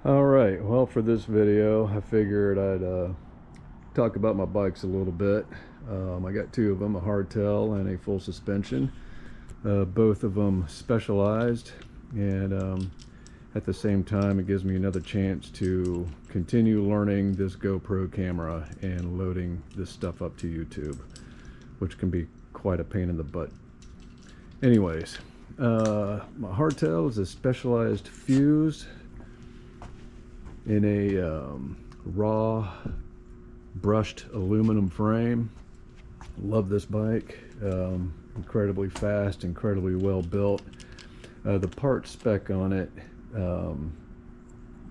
Alright, well, for this video I figured I'd talk about my bikes a little bit. I got two of them, a hardtail and a full suspension, both of them specialized, and at the same time it gives me another chance to continue learning this GoPro camera and loading this stuff up to YouTube, which can be quite a pain in the butt. Anyways, my hardtail is a specialized fuse in a raw brushed aluminum frame. Love this bike. Incredibly fast, incredibly well built. The part spec on it,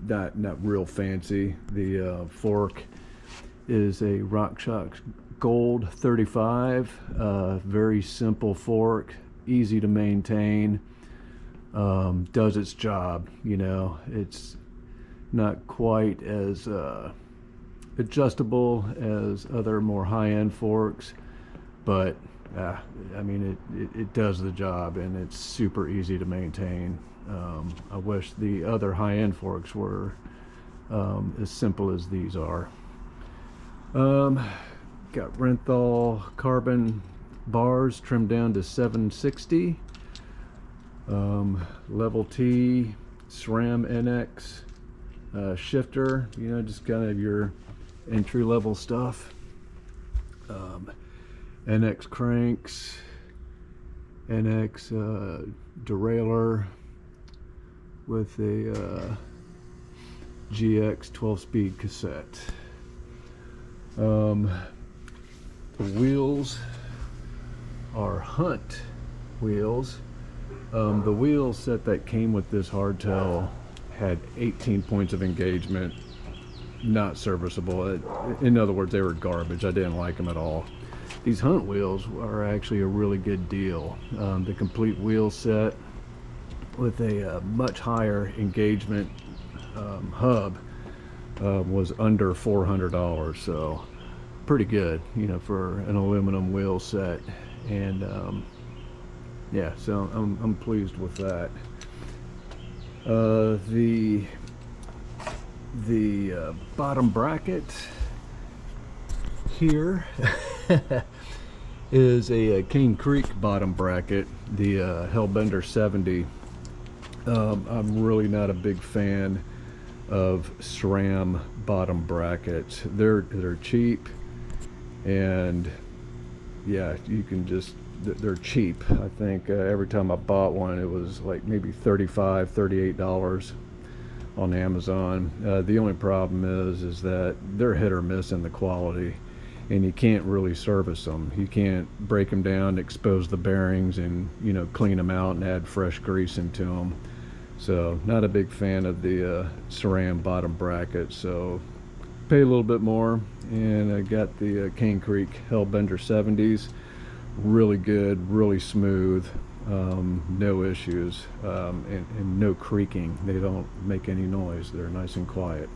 not real fancy. The fork is a RockShox Gold 35. Very simple fork, easy to maintain. Does its job. It's not quite as adjustable as other more high-end forks, but I mean it does the job, and it's super easy to maintain. I wish the other high-end forks were as simple as these are. Got Renthal carbon bars trimmed down to 760. Level T SRAM NX shifter, just kind of your entry-level stuff. NX cranks, NX derailleur with a GX 12-speed cassette. The wheels are Hunt wheels. The wheel set that came with this hardtail had 18 points of engagement, not serviceable. In other words, they were garbage. I didn't like them at all. These Hunt wheels are actually a really good deal. The complete wheel set with a much higher engagement hub was under $400, so pretty good, for an aluminum wheel set. And yeah, so I'm pleased with that. The bottom bracket here is a Cane Creek bottom bracket, the Hellbender 70. I'm really not a big fan of SRAM bottom brackets. They're cheap, and yeah, they're cheap. I think every time I bought one, it was like maybe $35, $38 on Amazon. The only problem is that they're hit or miss in the quality, and you can't really service them. You can't break them down, expose the bearings, and clean them out and add fresh grease into them. So not a big fan of the SRAM bottom bracket. So pay a little bit more, and I got the Cane Creek Hellbender 70s. Really good, really smooth, no issues, and no creaking. They don't make any noise. They're nice and quiet.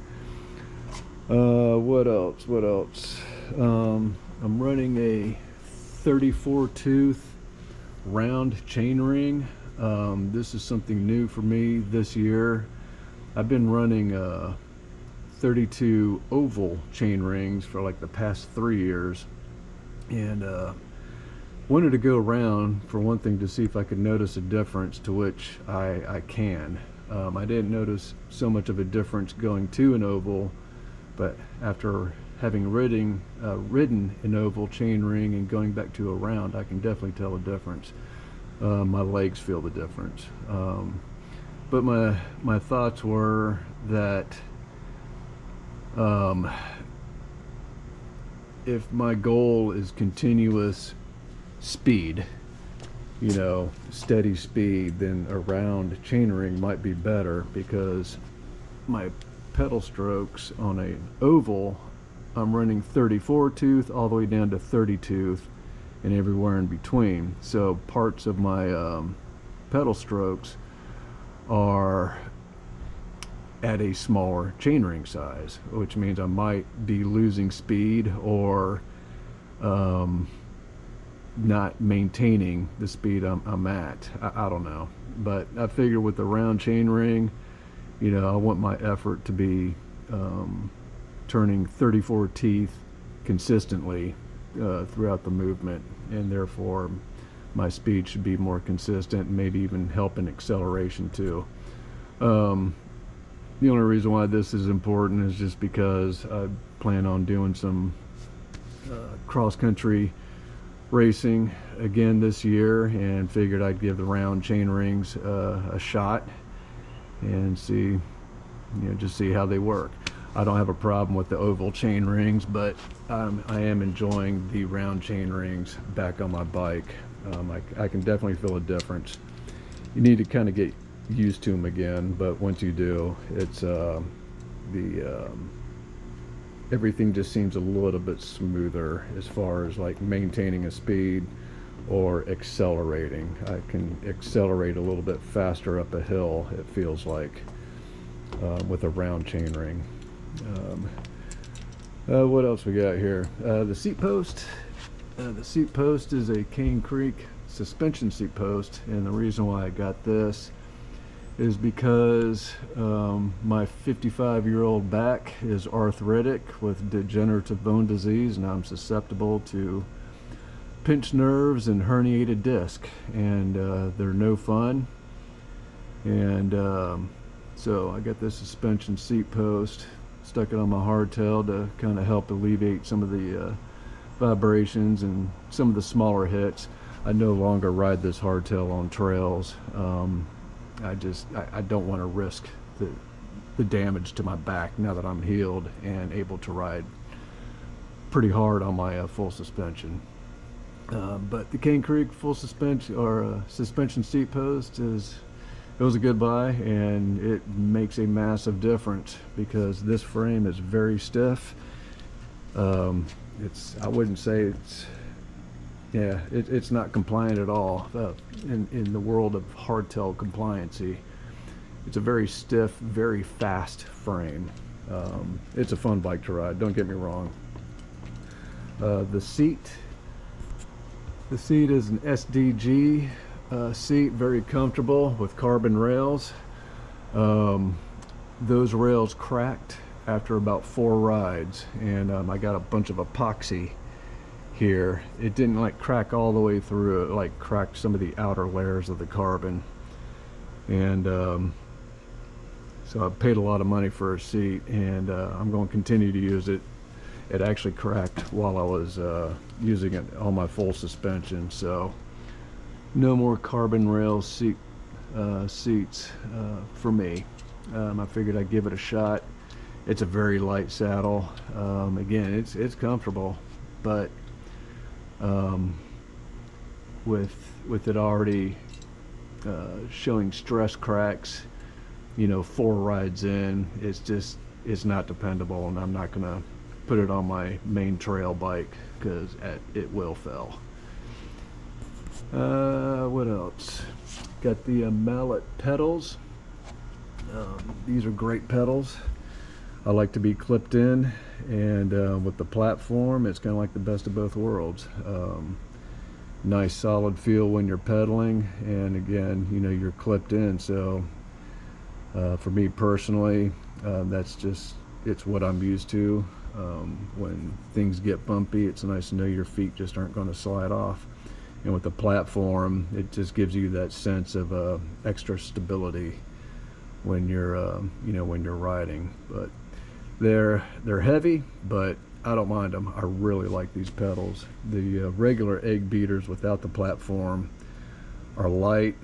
What else? I'm running a 34 tooth round chain ring. This is something new for me this year. I've been running 32 oval chain rings for like the past 3 years, and wanted to go around, for one thing, to see if I could notice a difference, to which I can. I didn't notice so much of a difference going to an oval, but after having ridden an oval chain ring and going back to a round, I can definitely tell a difference. My legs feel the difference. But my thoughts were that if my goal is continuous speed, steady speed, then a round chain ring might be better, because my pedal strokes on an oval, I'm running 34 tooth all the way down to 30 tooth and everywhere in between. So parts of my pedal strokes are at a smaller chainring size, which means I might be losing speed or not maintaining the speed I'm at. I don't know, but I figure with the round chain ring You know, I want my effort to be turning 34 teeth consistently throughout the movement, and therefore my speed should be more consistent, and maybe even help in acceleration too. The only reason why this is important is just because I plan on doing some cross-country racing again this year, and figured I'd give the round chain rings a shot and see, you know, just see how they work. I don't have a problem with the oval chain rings, but I am enjoying the round chain rings back on my bike. I can definitely feel a difference. You need to kind of get used to them again, but once you do, it's everything just seems a little bit smoother as far as like maintaining a speed or accelerating. I can accelerate a little bit faster up a hill, it feels like, with a round chain ring. What else we got here? The seat post. The seat post is a Cane Creek suspension seat post, and the reason why I got this is because my 55-year-old back is arthritic with degenerative bone disease, and I'm susceptible to pinched nerves and herniated disc, and they're no fun. And so I got this suspension seat post, stuck it on my hardtail to kind of help alleviate some of the vibrations and some of the smaller hits. I no longer ride this hardtail on trails. I don't want to risk the damage to my back now that I'm healed and able to ride pretty hard on my full suspension. But the Cane Creek full suspension or suspension seat post it was a good buy, and it makes a massive difference because this frame is very stiff. I wouldn't say it's not compliant at all in the world of hardtail compliancy. It's a very stiff, very fast frame. It's a fun bike to ride, don't get me wrong. The seat is an SDG seat, very comfortable with carbon rails. Those rails cracked after about 4 rides, and I got a bunch of epoxy here. It didn't like crack all the way through, it like cracked some of the outer layers of the carbon, and so I paid a lot of money for a seat, and I'm going to continue to use it. It actually cracked while I was using it on my full suspension, so no more carbon rail seats for me. I figured I'd give it a shot. It's a very light saddle. Again, it's comfortable, but with it already showing stress cracks, you know, 4 rides in, it's not dependable, and I'm not gonna put it on my main trail bike because it will fail. What else? Got the mallet pedals. These are great pedals. I like to be clipped in, and with the platform, it's kind of like the best of both worlds. Nice solid feel when you're pedaling, and again, you know, you're clipped in, so for me personally, it's what I'm used to. When things get bumpy, it's nice to know your feet just aren't going to slide off. And with the platform, it just gives you that sense of extra stability when you're when you're riding. But they're heavy, but I don't mind them. I really like these pedals. The regular egg beaters without the platform are light,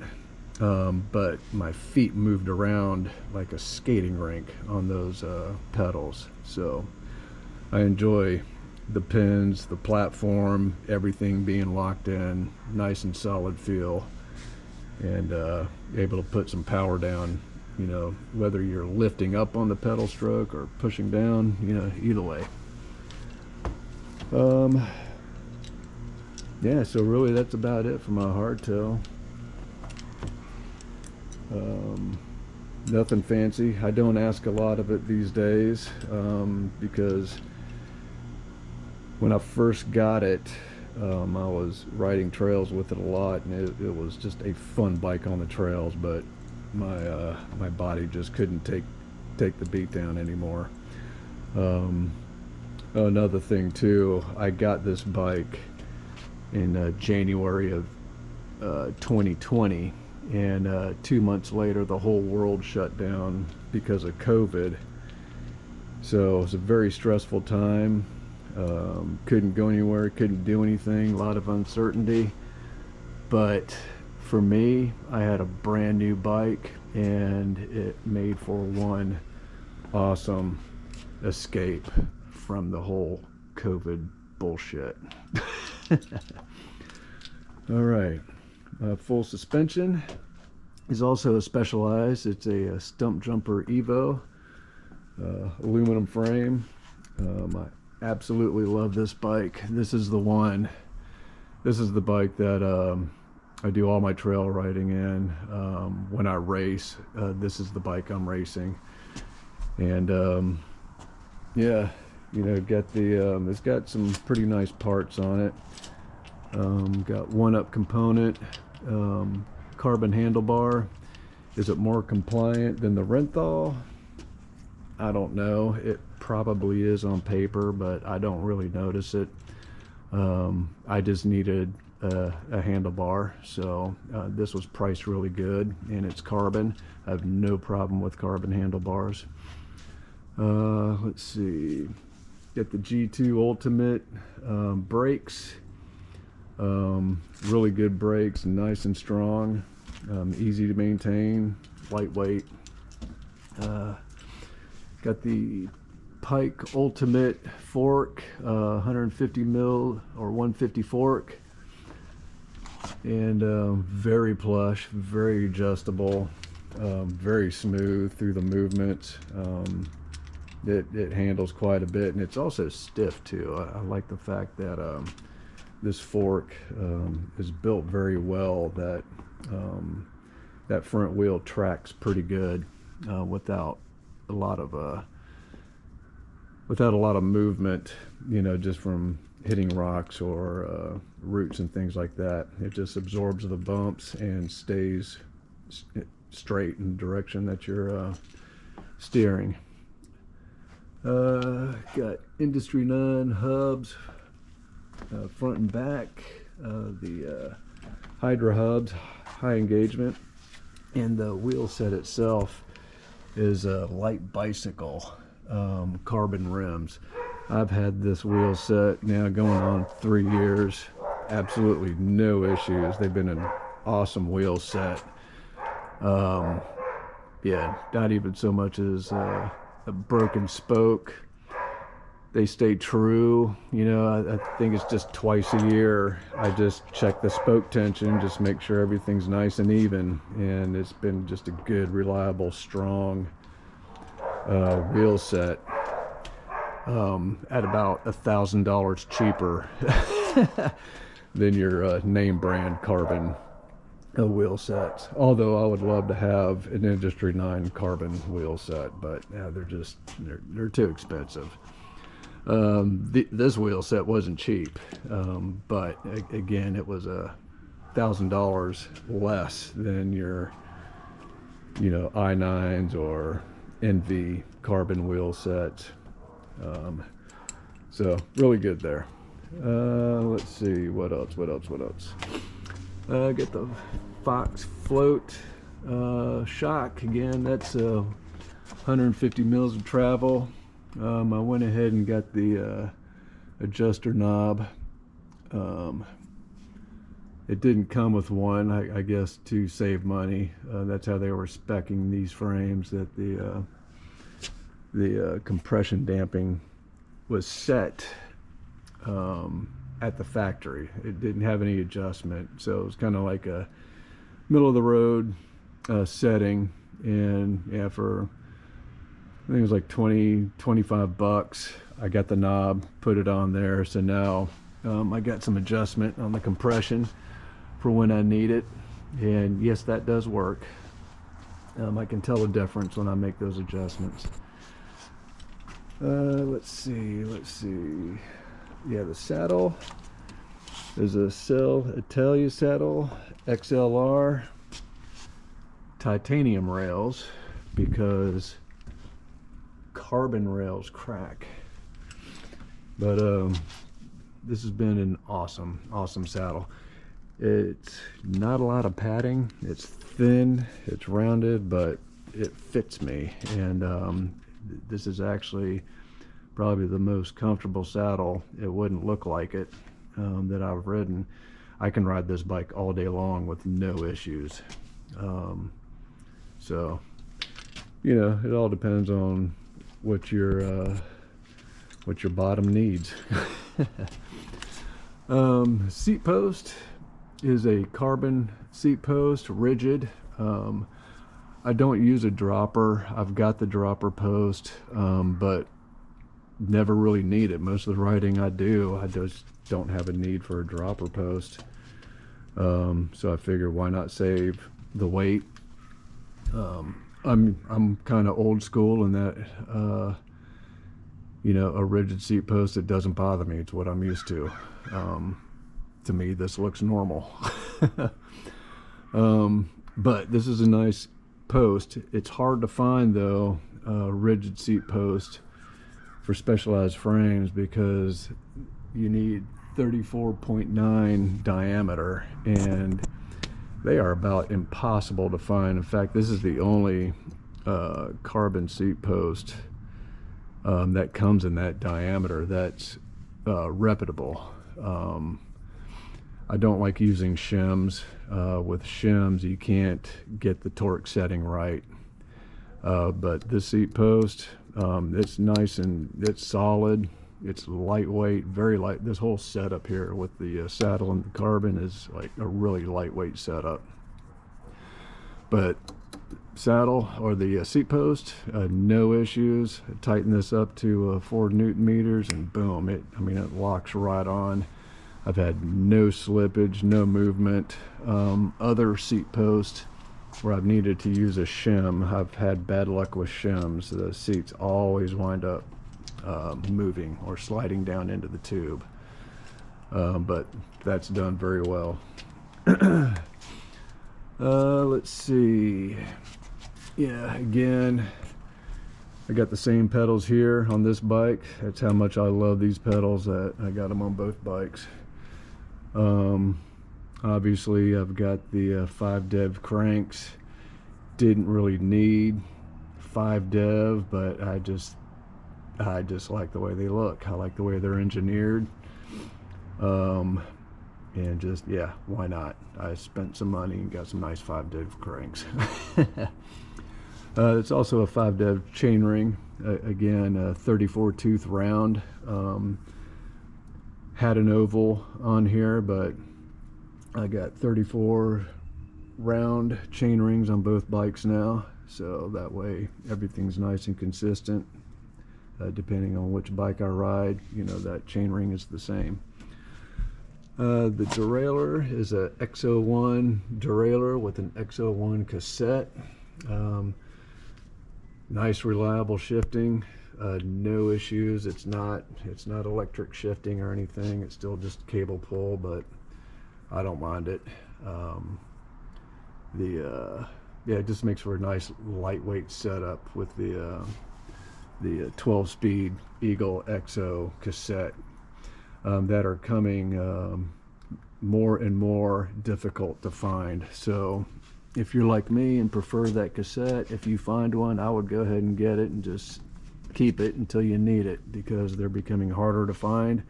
but my feet moved around like a skating rink on those pedals. So I enjoy the pins, the platform, everything being locked in, nice and solid feel, and able to put some power down, you know, whether you're lifting up on the pedal stroke or pushing down, you know, either way. Yeah, so really that's about it for my hardtail. Nothing fancy. I don't ask a lot of it these days, because when I first got it, I was riding trails with it a lot, and it was just a fun bike on the trails. But My body just couldn't take the beat down anymore. Another thing too, I got this bike in January of 2020, and 2 months later the whole world shut down because of COVID. So it was a very stressful time. Couldn't go anywhere, couldn't do anything, a lot of uncertainty. But for me, I had a brand new bike, and it made for one awesome escape from the whole COVID bullshit. All right, full suspension is also a Specialized. It's a Stumpjumper Evo, aluminum frame. I absolutely love this bike. This is the one. This is the bike that I do all my trail riding in. When I race, this is the bike I'm racing. And yeah, you know, got the it's got some pretty nice parts on it. Got one-up component, carbon handlebar. Is it more compliant than the Renthal? I don't know. It probably is on paper, but I don't really notice it. I just needed a handlebar, so this was priced really good, and it's carbon. I have no problem with carbon handlebars. Let's see, get the G2 Ultimate brakes. Really good brakes, nice and strong, easy to maintain, lightweight. Got the Pike Ultimate fork, 150 mil or 150 fork, and very plush, very adjustable, very smooth through the movements. It handles quite a bit, and it's also stiff too. I like the fact that this fork is built very well, that that front wheel tracks pretty good without a lot of movement, you know, just from hitting rocks or roots and things like that. It just absorbs the bumps and stays straight in the direction that you're steering. Got industry 9 hubs, front and back, the Hydra hubs, high engagement, and the wheel set itself is a light bicycle carbon rims. I've had this wheel set now going on 3 years, absolutely no issues. They've been an awesome wheel set. Yeah, not even so much as a broken spoke. They stay true. You know, I think it's just twice a year I just check the spoke tension, just make sure everything's nice and even, and it's been just a good, reliable, strong wheel set at about $1,000 cheaper than your name brand carbon wheel sets. Although I would love to have an industry 9 carbon wheel set, but yeah, they're too expensive. This wheel set wasn't cheap, but again, it was $1,000 less than your, you know, i9s or NV carbon wheel sets. So really good there. Let's see, what else? Get the Fox float shock again. That's 150 mils of travel. I went ahead and got the adjuster knob. It didn't come with one, I guess, to save money. That's how they were speccing these frames, that the compression damping was set at the factory. It didn't have any adjustment, so it was kind of like a middle of the road setting. And yeah, for I think it was like 25 bucks, I got the knob, put it on there. So now I got some adjustment on the compression for when I need it, and yes, that does work. I can tell the difference when I make those adjustments. Let's see. Yeah, the saddle is a Italia saddle XLR. titanium rails because carbon rails crack. But this has been an awesome saddle. It's not a lot of padding. It's thin, it's rounded, but it fits me. And this is actually probably the most comfortable saddle. It wouldn't look like it that I've ridden. I can ride this bike all day long with no issues. So, you know, it all depends on what your bottom needs. Seat post is a carbon seat post, rigid. I don't use a dropper. I've got the dropper post, but never really need it. Most of the riding I do, I just don't have a need for a dropper post. So I figured, why not save the weight? I'm kind of old school in that, you know, a rigid seat post, it doesn't bother me. It's what I'm used to. To me, this looks normal. But this is a nice post. It's hard to find, though, a rigid seat post for specialized frames because you need 34.9 diameter, and they are about impossible to find. In fact, this is the only carbon seat post that comes in that diameter that's reputable. I don't like using shims. With shims, you can't get the torque setting right. But this seat post, it's nice and it's solid. It's lightweight, very light. This whole setup here with the saddle and the carbon is like a really lightweight setup. But saddle or the seat post, no issues. Tighten this up to 4 Newton meters and boom, it locks right on. I've had no slippage, no movement. Other seat posts where I've needed to use a shim, I've had bad luck with shims. The seats always wind up moving or sliding down into the tube. But that's done very well. Let's see. Yeah, again, I got the same pedals here on this bike. That's how much I love these pedals that I got them on both bikes. Obviously I've got the 5 dev cranks. Didn't really need 5 dev, but I just like the way they look. I like the way they're engineered. And just, yeah, why not? I spent some money and got some nice 5 dev cranks. It's also a 5 dev chainring. Again, a 34 tooth round. Had an oval on here, but I got 34 round chain rings on both bikes now, so that way everything's nice and consistent. Depending on which bike I ride, you know, that chain ring is the same. The derailleur is a X01 derailleur with an X01 cassette. Nice reliable shifting, no issues. It's not electric shifting or anything. It's still just cable pull, but I don't mind it. Yeah, it just makes for a nice lightweight setup with the 12-speed Eagle XO cassette that are coming more and more difficult to find. So if you're like me and prefer that cassette, if you find one, I would go ahead and get it and just keep it until you need it, because they're becoming harder to find,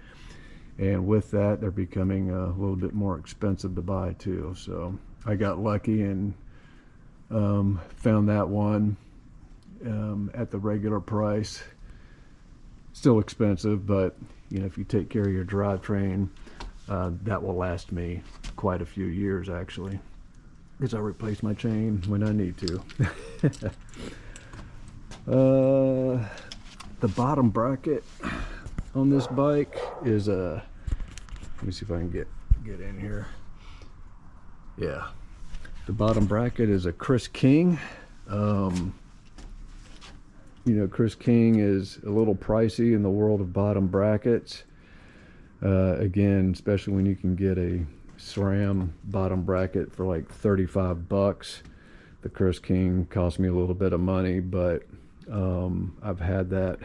and with that they're becoming a little bit more expensive to buy too. So I got lucky and found that one at the regular price. Still expensive, but you know, if you take care of your drivetrain, that will last me quite a few years actually, because I replace my chain when I need to. The bottom bracket on this bike is a, let me see if I can get in here. Yeah, the bottom bracket is a Chris King. You know, Chris King is a little pricey in the world of bottom brackets. Again, especially when you can get a SRAM bottom bracket for like 35 bucks The Chris King cost me a little bit of money, but I've had that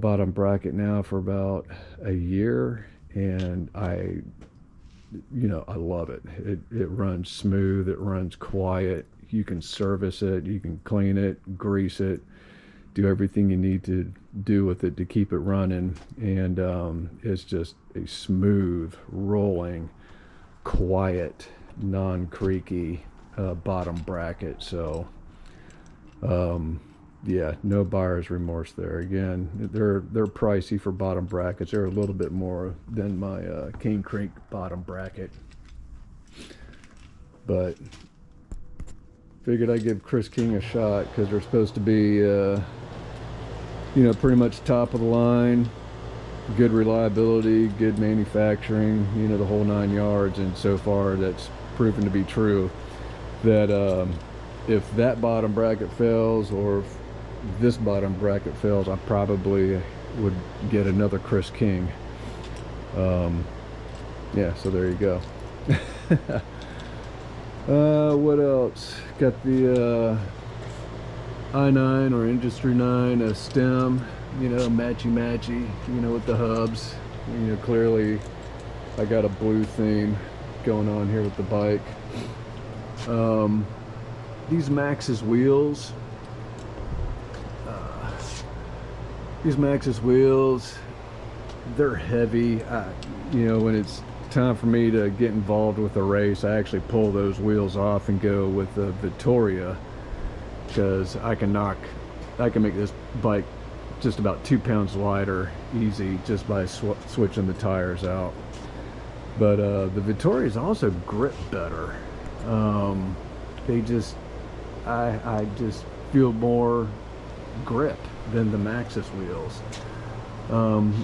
bottom bracket now for about a year, and I love it. It runs smooth, it runs quiet. You can service it, you can clean it, grease it, do everything you need to do with it to keep it running, and it's just a smooth rolling, quiet, non-creaky bottom bracket. So yeah, no buyer's remorse there. Again, they're pricey for bottom brackets. They're a little bit more than my King Creek bottom bracket, but figured I'd give Chris King a shot because they're supposed to be pretty much top of the line, good reliability, good manufacturing, the whole 9 yards. And so far that's proven to be true, that if that bottom bracket fails, or if this bottom bracket fails, I probably would get another Chris King. Yeah, so there you go. What else? Got the I9 or Industry 9 stem, matchy, with the hubs. Clearly I got a blue theme going on here with the bike. These Maxxis wheels, they're heavy. When it's time for me to get involved with a race, I actually pull those wheels off and go with the Vittoria, because I can make this bike just about 2 pounds lighter easy just by switching the tires out. But the Vittorias also grip better. I just feel more grip than the Maxxis wheels,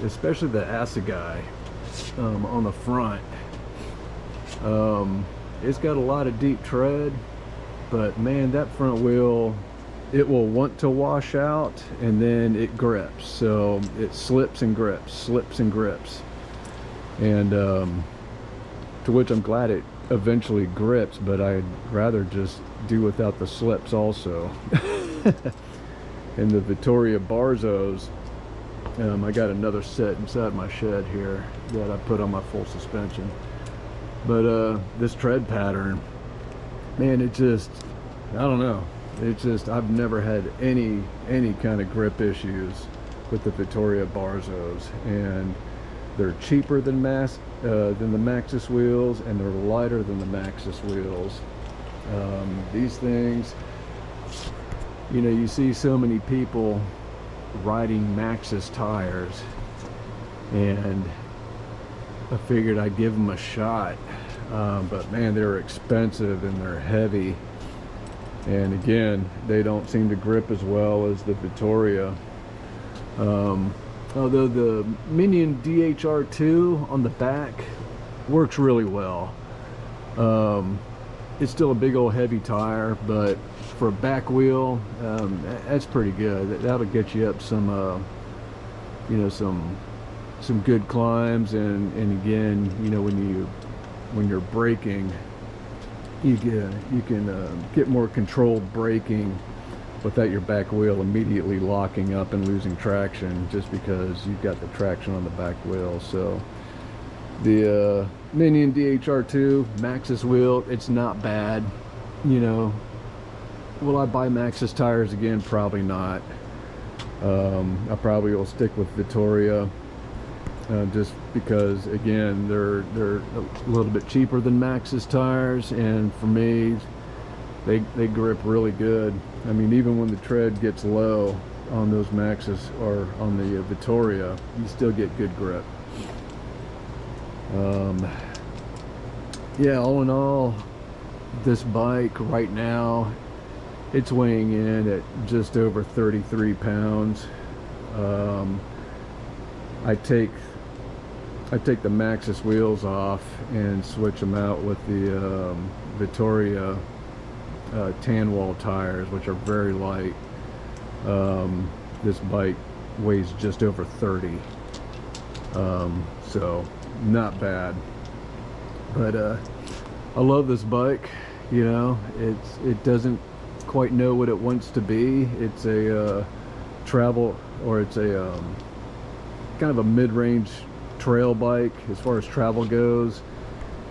especially the Assegai on the front. It's got a lot of deep tread, but man, that front wheel, it will want to wash out and then it grips. So it slips and grips, and to which I'm glad it eventually grips, but I'd rather just do without the slips also. And the Vittoria Barzos, I got another set inside my shed here that I put on my full suspension. But this tread pattern, man, it just, I don't know, I've never had any kind of grip issues with the Vittoria Barzos, and they're cheaper than the Maxxis wheels, and they're lighter than the Maxxis wheels. These things, you see so many people riding Maxxis tires, and I figured I'd give them a shot. But man, they're expensive and they're heavy, and again, they don't seem to grip as well as the Vittoria. Although the Minion DHR2 on the back works really well. It's still a big old heavy tire, but for a back wheel, that's pretty good. That'll get you up some good climbs, and again, when you're braking, you can get more controlled braking without your back wheel immediately locking up and losing traction, just because you've got the traction on the back wheel. So the Minion DHR2 Maxxis wheel, it's not bad. Will I buy Maxxis tires again? Probably not. I probably will stick with Vittoria, just because, again, they're a little bit cheaper than Maxxis tires, and for me, they grip really good. I mean, even when the tread gets low on those Maxxis or on the Vittoria, you still get good grip. Yeah, all in all, this bike right now, it's weighing in at just over 33 pounds. I take the Maxxis wheels off and switch them out with the Vittoria tan wall tires, which are very light. This bike weighs just over 30, so not bad. But I love this bike. You know, it doesn't quite know what it wants to be. It's a travel, or it's a kind of a mid-range trail bike as far as travel goes.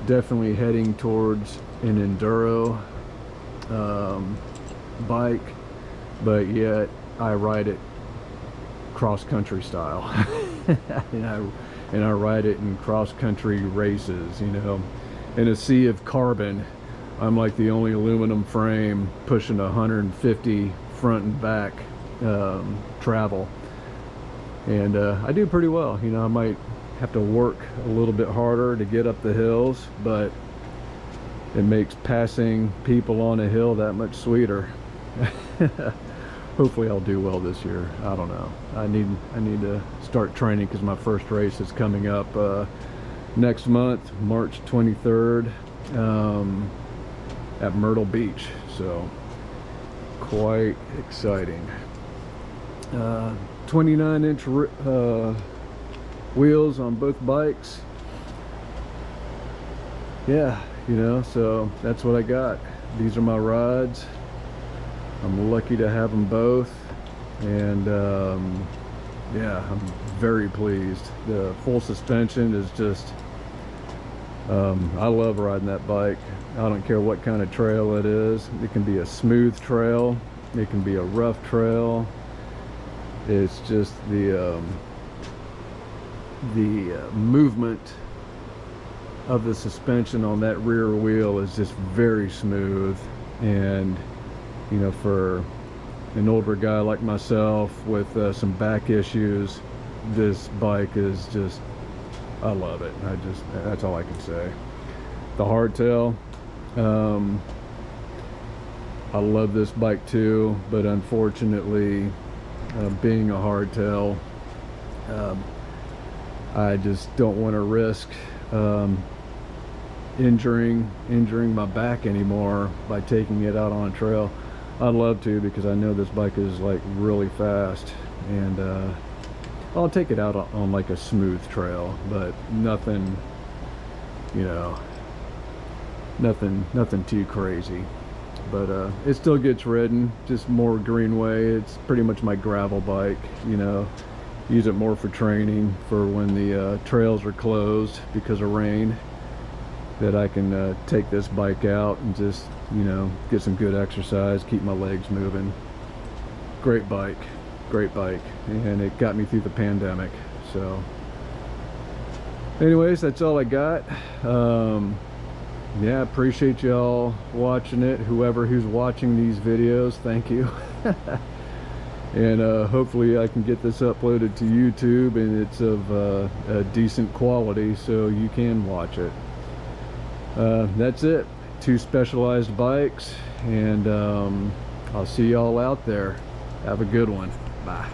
Definitely heading towards an enduro bike, but yet I ride it cross-country style. and I ride it in cross-country races, you know, in a sea of carbon. I'm like the only aluminum frame pushing 150 front and back travel, and I do pretty well. You know, I might have to work a little bit harder to get up the hills, but it makes passing people on a hill that much sweeter. Hopefully I'll do well this year. I don't know. I need to start training, because my first race is coming up next month, March 23rd, at Myrtle Beach. So quite exciting. 29-inch wheels on both bikes. Yeah, you know, so that's what I got. These are my rods. I'm lucky to have them both, and yeah, I'm very pleased. The full suspension is just I love riding that bike. I don't care what kind of trail it is. It can be a smooth trail, it can be a rough trail. It's just the movement of the suspension on that rear wheel is just very smooth. And you know, for an older guy like myself with some back issues, this bike is just, I love it. That's all I can say. The hardtail, I love this bike too, but unfortunately, being a hardtail, I just don't want to risk injuring my back anymore by taking it out on a trail. I'd love to, because I know this bike is like really fast, and I'll take it out on like a smooth trail, but nothing, you know, nothing too crazy. But it still gets ridden, just more greenway. It's pretty much my gravel bike, you know. Use it more for training, for when the trails are closed because of rain, that I can take this bike out and just, you know, get some good exercise, keep my legs moving. Great bike, and it got me through the pandemic. So anyways, that's all I got. Yeah, appreciate y'all watching it. Who's watching these videos, thank you. And hopefully I can get this uploaded to YouTube, and it's of a decent quality so you can watch it. That's it. 2 specialized bikes, and I'll see y'all out there. Have a good one. Bye.